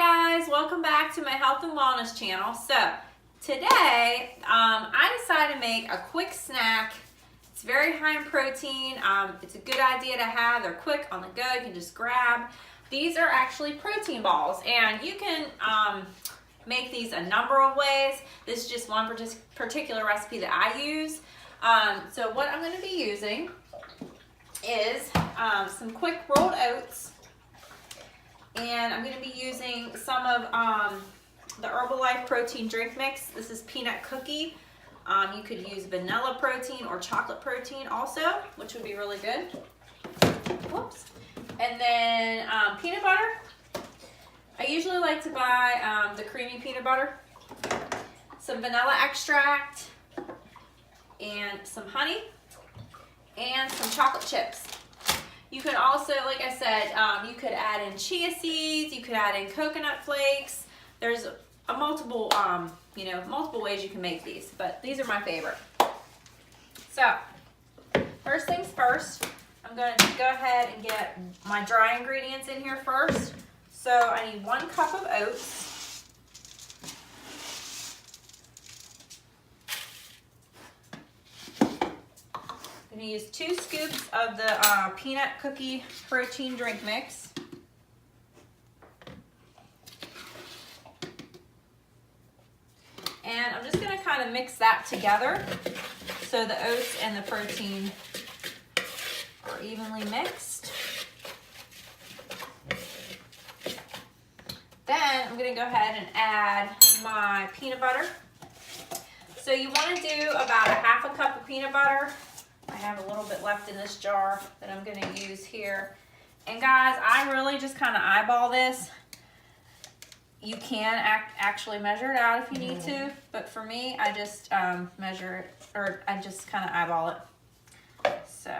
guys, welcome back to my health and wellness channel. So today I decided to make a quick snack. It's very high in protein. It's a good idea to have. They're quick on the go. You can just grab. These are actually protein balls, and you can make these a number of ways. This is just one particular recipe that I use. So what I'm going to be using is some quick rolled oats. And I'm going to be using some of the Herbalife protein drink mix. This is peanut cookie. You could use vanilla protein or chocolate protein also, which would be really good. Whoops. And then peanut butter. I usually like to buy the creamy peanut butter. Some vanilla extract. And some honey. And some chocolate chips. You can also, like I said, you could add in chia seeds, you could add in coconut flakes. There's multiple ways you can make these, but these are my favorite. So, first things first, I'm going to go ahead and get my dry ingredients in here first. So, I need 1 cup of oats. I'm going to use 2 scoops of the peanut cookie protein drink mix. And I'm just going to kind of mix that together so the oats and the protein are evenly mixed. Then I'm going to go ahead and add my peanut butter. So you want to do about 1/2 cup of peanut butter. I have a little bit left in this jar that I'm going to use here. And guys, I really just kind of eyeball this. You can actually measure it out if you need to, but for me, I just measure it, or I just kind of eyeball it. So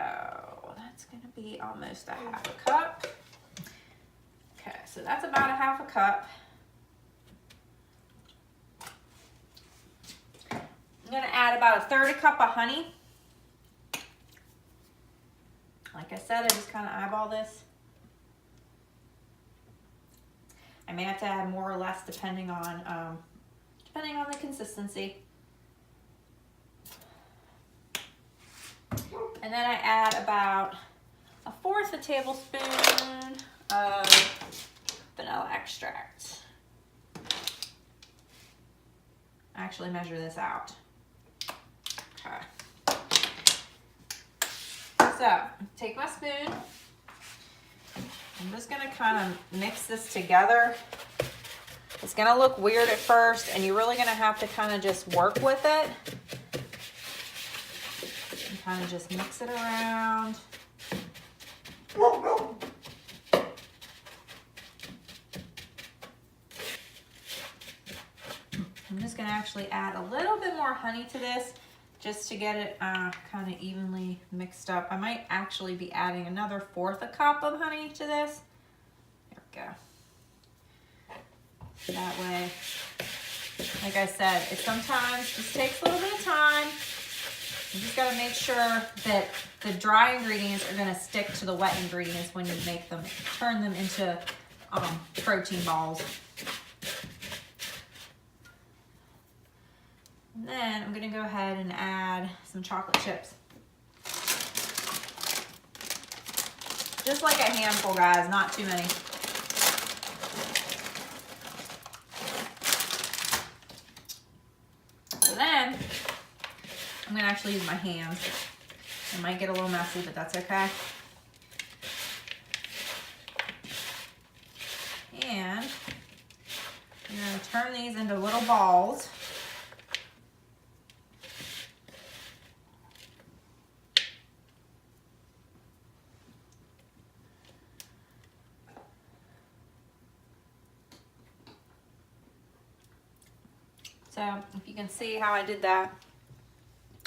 that's going to be almost 1/2 cup. Okay, so that's about 1/2 cup. I'm going to add about 1/3 cup of honey. Like I said, I just kind of eyeball this. I may have to add more or less depending on the consistency. And then I add about 1/4 tablespoon of vanilla extract. I actually measure this out. Okay. So, take my spoon. I'm just going to kind of mix this together. It's going to look weird at first, and you're really going to have to kind of just work with it. And kind of just mix it around. I'm just going to actually add a little bit more honey to this, just to get it kind of evenly mixed up. I might actually be adding another 1/4 cup of honey to this. There we go. That way, like I said, it sometimes just takes a little bit of time. You just got to make sure that the dry ingredients are going to stick to the wet ingredients when you make them, turn them into protein balls. And then I'm going to go ahead and add some chocolate chips. Just like a handful, guys, not too many. So then, I'm going to actually use my hands. It might get a little messy, but that's okay. And I'm going to turn these into little balls. So if you can see how I did that,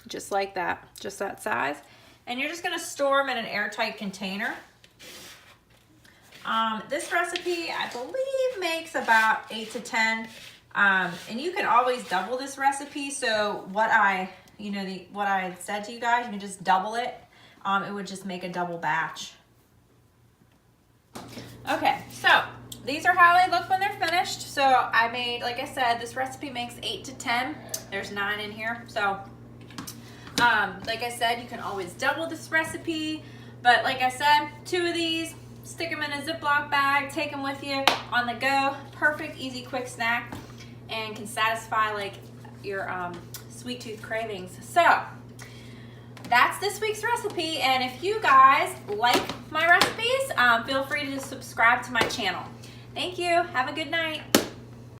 just like that, just that size. And you're just going to store them in an airtight container. This recipe, I believe, makes about 8 to 10. And you can always double this recipe. So what I had said to you guys, you can just double it. It would just make a double batch. Okay, so these are how they look when they're finished. So I made, like I said, this recipe makes 8 to 10. There's 9 in here. So like I said, you can always double this recipe. But like I said, 2 of these, stick them in a Ziploc bag, take them with you on the go. Perfect, easy, quick snack, and can satisfy like your sweet tooth cravings. So that's this week's recipe, and if you guys like my recipes, feel free to subscribe to my channel. Thank you. Have a good night.